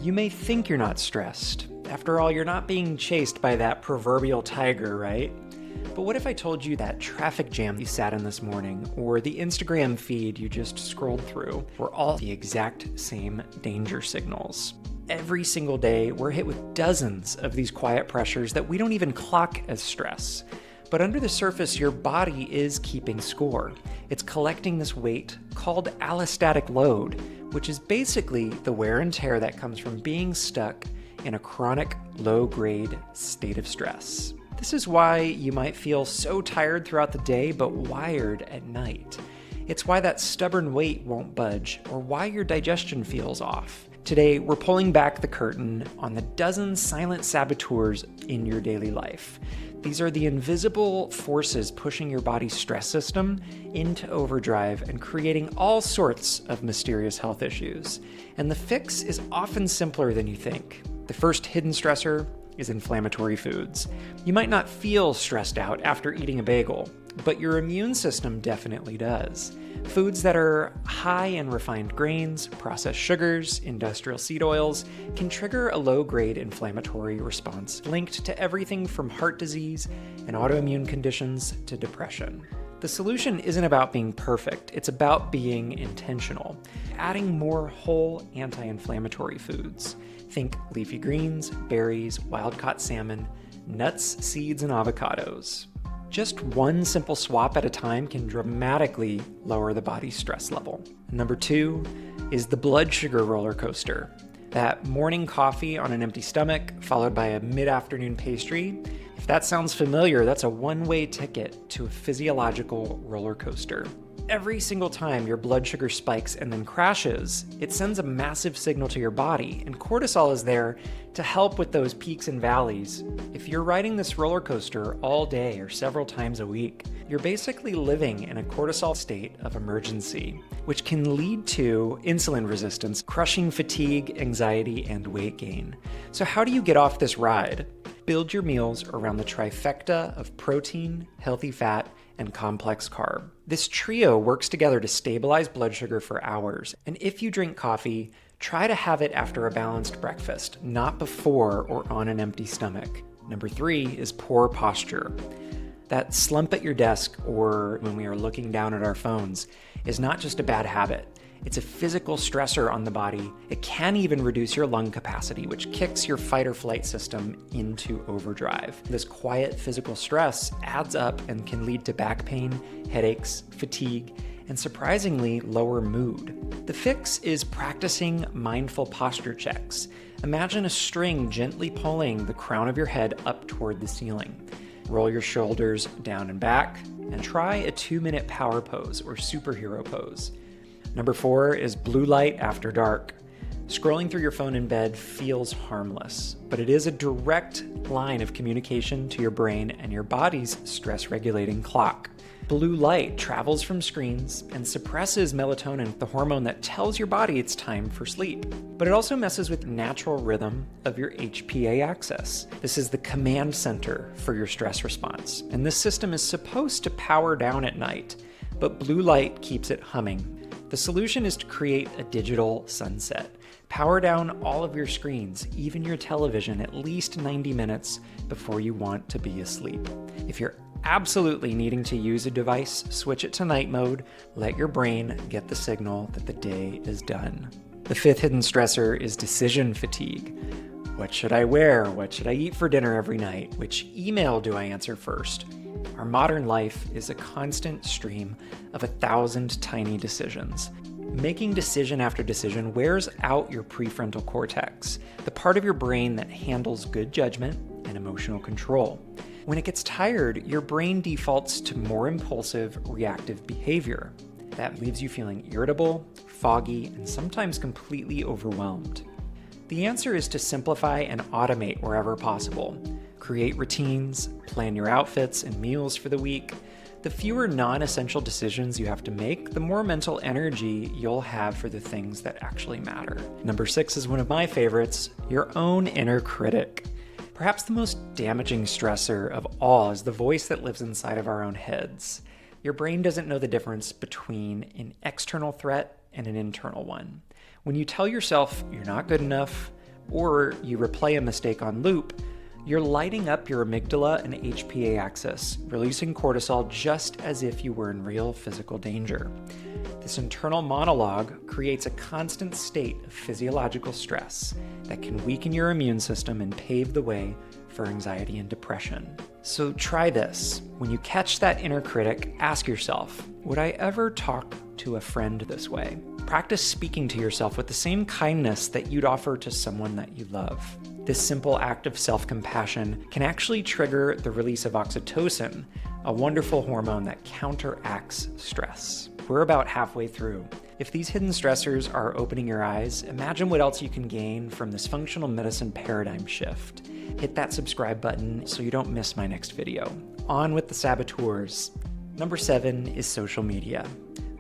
You may think you're not stressed. After all, you're not being chased by that proverbial tiger, right? But what if I told you that traffic jam you sat in this morning, or the Instagram feed you just scrolled through, were all the exact same danger signals? Every single day, we're hit with dozens of these quiet pressures that we don't even clock as stress. But under the surface, your body is keeping score. It's collecting this weight called allostatic load, which is basically the wear and tear that comes from being stuck in a chronic, low-grade state of stress. This is why you might feel so tired throughout the day but wired at night. It's why that stubborn weight won't budge, or why your digestion feels off. Today, we're pulling back the curtain on the dozen silent saboteurs in your daily life. These are the invisible forces pushing your body's stress system into overdrive and creating all sorts of mysterious health issues. And the fix is often simpler than you think. The first hidden stressor is inflammatory foods. You might not feel stressed out after eating a bagel, but your immune system definitely does. Foods that are high in refined grains, processed sugars, industrial seed oils can trigger a low-grade inflammatory response linked to everything from heart disease and autoimmune conditions to depression. The solution isn't about being perfect, it's about being intentional. Adding more whole anti-inflammatory foods. Think leafy greens, berries, wild-caught salmon, nuts, seeds, and avocados. Just one simple swap at a time can dramatically lower the body's stress level. Number 2 is the blood sugar roller coaster. That morning coffee on an empty stomach, followed by a mid-afternoon pastry. If that sounds familiar, that's a one-way ticket to a physiological roller coaster. Every single time your blood sugar spikes and then crashes, it sends a massive signal to your body, and cortisol is there to help with those peaks and valleys. If you're riding this roller coaster all day or several times a week, you're basically living in a cortisol state of emergency, which can lead to insulin resistance, crushing fatigue, anxiety, and weight gain. So how do you get off this ride? Build your meals around the trifecta of protein, healthy fat, and complex carb. This trio works together to stabilize blood sugar for hours, and if you drink coffee, try to have it after a balanced breakfast, not before or on an empty stomach. Number 3 is poor posture. That slump at your desk or when we are looking down at our phones is not just a bad habit. It's a physical stressor on the body. It can even reduce your lung capacity, which kicks your fight or flight system into overdrive. This quiet physical stress adds up and can lead to back pain, headaches, fatigue, and surprisingly lower mood. The fix is practicing mindful posture checks. Imagine a string gently pulling the crown of your head up toward the ceiling. Roll your shoulders down and back, and try a 2-minute power pose or superhero pose. Number 4 is blue light after dark. Scrolling through your phone in bed feels harmless, but it is a direct line of communication to your brain and your body's stress-regulating clock. Blue light travels from screens and suppresses melatonin, the hormone that tells your body it's time for sleep. But it also messes with the natural rhythm of your HPA axis. This is the command center for your stress response, and this system is supposed to power down at night, but blue light keeps it humming. The solution is to create a digital sunset. Power down all of your screens, even your television, at least 90 minutes before you want to be asleep. If you're absolutely needing to use a device, switch it to night mode. Let your brain get the signal that the day is done. The 5th hidden stressor is decision fatigue. What should I wear? What should I eat for dinner every night? Which email do I answer first? Our modern life is a constant stream of 1,000 tiny decisions. Making decision after decision wears out your prefrontal cortex, the part of your brain that handles good judgment and emotional control. When it gets tired, your brain defaults to more impulsive, reactive behavior. That leaves you feeling irritable, foggy, and sometimes completely overwhelmed. The answer is to simplify and automate wherever possible. Create routines, plan your outfits and meals for the week. The fewer non-essential decisions you have to make, the more mental energy you'll have for the things that actually matter. Number 6 is one of my favorites, your own inner critic. Perhaps the most damaging stressor of all is the voice that lives inside of our own heads. Your brain doesn't know the difference between an external threat and an internal one. When you tell yourself you're not good enough, or you replay a mistake on loop, you're lighting up your amygdala and HPA axis, releasing cortisol just as if you were in real physical danger. This internal monologue creates a constant state of physiological stress that can weaken your immune system and pave the way for anxiety and depression. So try this. When you catch that inner critic, ask yourself, would I ever talk to a friend this way? Practice speaking to yourself with the same kindness that you'd offer to someone that you love. This simple act of self-compassion can actually trigger the release of oxytocin, a wonderful hormone that counteracts stress. We're about halfway through. If these hidden stressors are opening your eyes, imagine what else you can gain from this functional medicine paradigm shift. Hit that subscribe button so you don't miss my next video. On with the saboteurs. Number 7 is social media.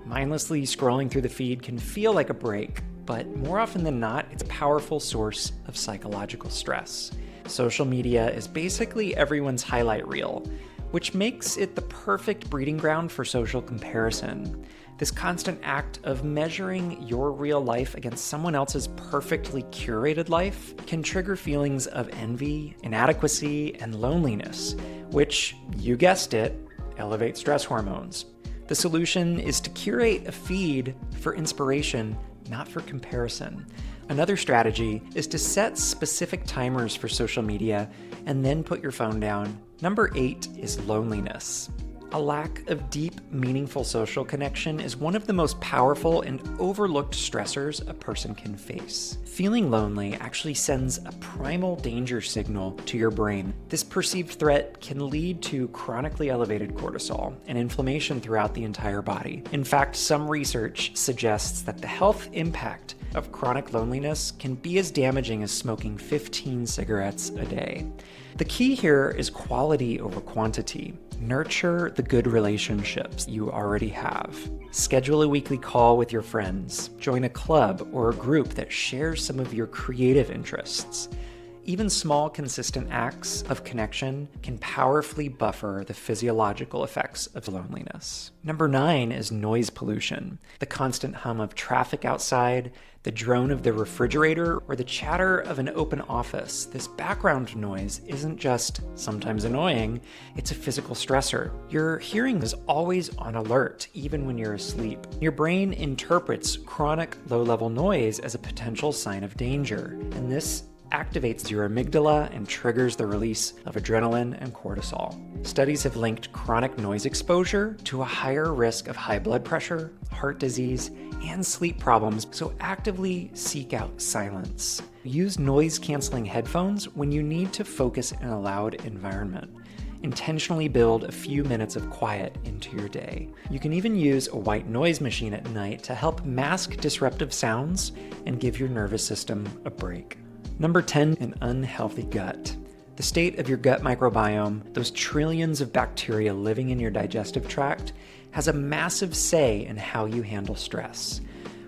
Mindlessly scrolling through the feed can feel like a break, but more often than not, it's a powerful source of psychological stress. Social media is basically everyone's highlight reel, which makes it the perfect breeding ground for social comparison. This constant act of measuring your real life against someone else's perfectly curated life can trigger feelings of envy, inadequacy, and loneliness, which, you guessed it, elevate stress hormones. The solution is to curate a feed for inspiration, not for comparison. Another strategy is to set specific timers for social media and then put your phone down. Number 8 is loneliness. A lack of deep, meaningful social connection is one of the most powerful and overlooked stressors a person can face. Feeling lonely actually sends a primal danger signal to your brain. This perceived threat can lead to chronically elevated cortisol and inflammation throughout the entire body. In fact, some research suggests that the health impact of chronic loneliness can be as damaging as smoking 15 cigarettes a day. The key here is quality over quantity. Nurture the good relationships you already have. Schedule a weekly call with your friends. Join a club or a group that shares some of your creative interests. Even small, consistent acts of connection can powerfully buffer the physiological effects of loneliness. Number 9 is noise pollution. The constant hum of traffic outside, the drone of the refrigerator, or the chatter of an open office. This background noise isn't just sometimes annoying, it's a physical stressor. Your hearing is always on alert, even when you're asleep. Your brain interprets chronic low-level noise as a potential sign of danger, and this activates your amygdala and triggers the release of adrenaline and cortisol. Studies have linked chronic noise exposure to a higher risk of high blood pressure, heart disease, and sleep problems, so actively seek out silence. Use noise-canceling headphones when you need to focus in a loud environment. Intentionally build a few minutes of quiet into your day. You can even use a white noise machine at night to help mask disruptive sounds and give your nervous system a break. Number 10, an unhealthy gut. The state of your gut microbiome, those trillions of bacteria living in your digestive tract, has a massive say in how you handle stress.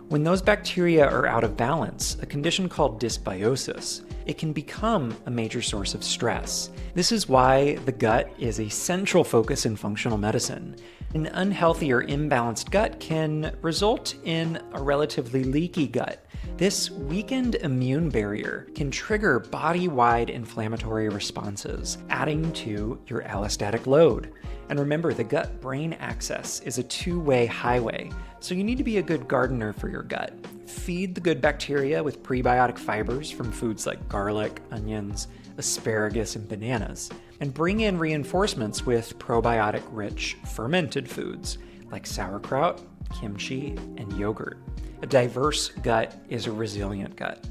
When those bacteria are out of balance, a condition called dysbiosis, it can become a major source of stress. This is why the gut is a central focus in functional medicine. An unhealthy or imbalanced gut can result in a relatively leaky gut. This weakened immune barrier can trigger body-wide inflammatory responses, adding to your allostatic load. And remember, the gut-brain axis is a two-way highway, so you need to be a good gardener for your gut. Feed the good bacteria with prebiotic fibers from foods like garlic, onions, asparagus, and bananas, and bring in reinforcements with probiotic-rich fermented foods like sauerkraut, kimchi, and yogurt. A diverse gut is a resilient gut.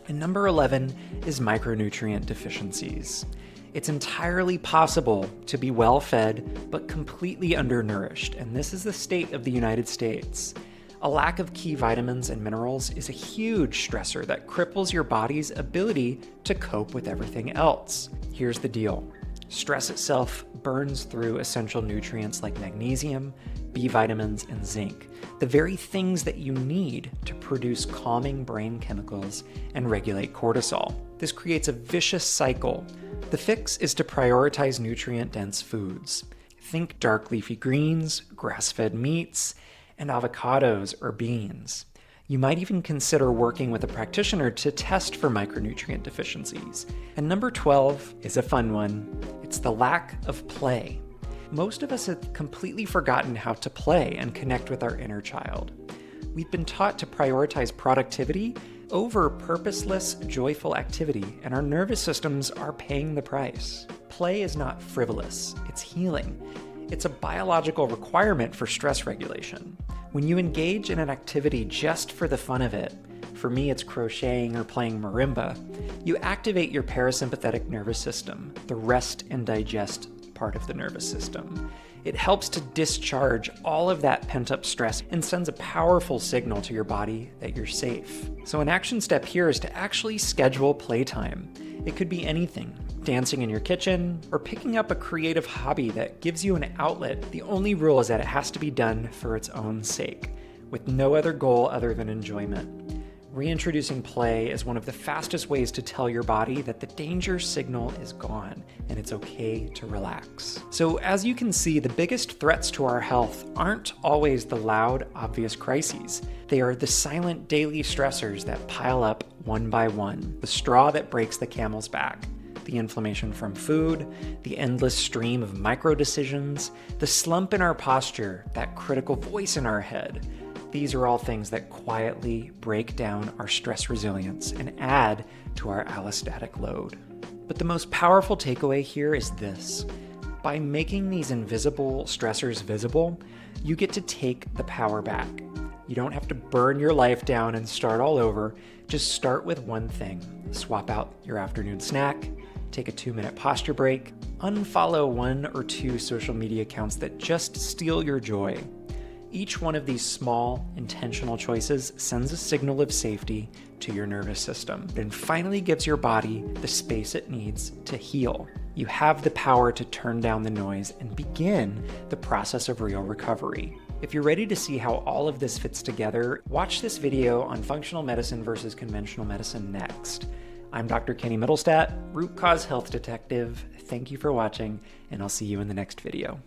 And number 11 is micronutrient deficiencies. It's entirely possible to be well-fed but completely undernourished, and this is the state of the United States. A lack of key vitamins and minerals is a huge stressor that cripples your body's ability to cope with everything else. Here's the deal. Stress itself burns through essential nutrients like magnesium, B vitamins, and zinc, the very things that you need to produce calming brain chemicals and regulate cortisol. This creates a vicious cycle. The fix is to prioritize nutrient-dense foods. Think dark leafy greens, grass-fed meats, and avocados or beans. You might even consider working with a practitioner to test for micronutrient deficiencies. And number 12 is a fun one. It's the lack of play. Most of us have completely forgotten how to play and connect with our inner child. We've been taught to prioritize productivity over purposeless, joyful activity, and our nervous systems are paying the price. Play is not frivolous, it's healing. It's a biological requirement for stress regulation. When you engage in an activity just for the fun of it, for me it's crocheting or playing marimba, you activate your parasympathetic nervous system, the rest and digest part of the nervous system. It helps to discharge all of that pent-up stress and sends a powerful signal to your body that you're safe. So an action step here is to actually schedule playtime. It could be anything, dancing in your kitchen, or picking up a creative hobby that gives you an outlet. The only rule is that it has to be done for its own sake, with no other goal other than enjoyment. Reintroducing play is one of the fastest ways to tell your body that the danger signal is gone and it's okay to relax. So as you can see, the biggest threats to our health aren't always the loud, obvious crises. They are the silent daily stressors that pile up one by one, the straw that breaks the camel's back. The inflammation from food, the endless stream of micro decisions, the slump in our posture, that critical voice in our head. These are all things that quietly break down our stress resilience and add to our allostatic load. But the most powerful takeaway here is this. By making these invisible stressors visible, you get to take the power back. You don't have to burn your life down and start all over. Just start with one thing. Swap out your afternoon snack, take a 2-minute posture break, unfollow 1 or 2 social media accounts that just steal your joy. Each one of these small, intentional choices sends a signal of safety to your nervous system and finally gives your body the space it needs to heal. You have the power to turn down the noise and begin the process of real recovery. If you're ready to see how all of this fits together, watch this video on functional medicine versus conventional medicine next. I'm Dr. Kenny Middlestat, Root Cause Health Detective. Thank you for watching, and I'll see you in the next video.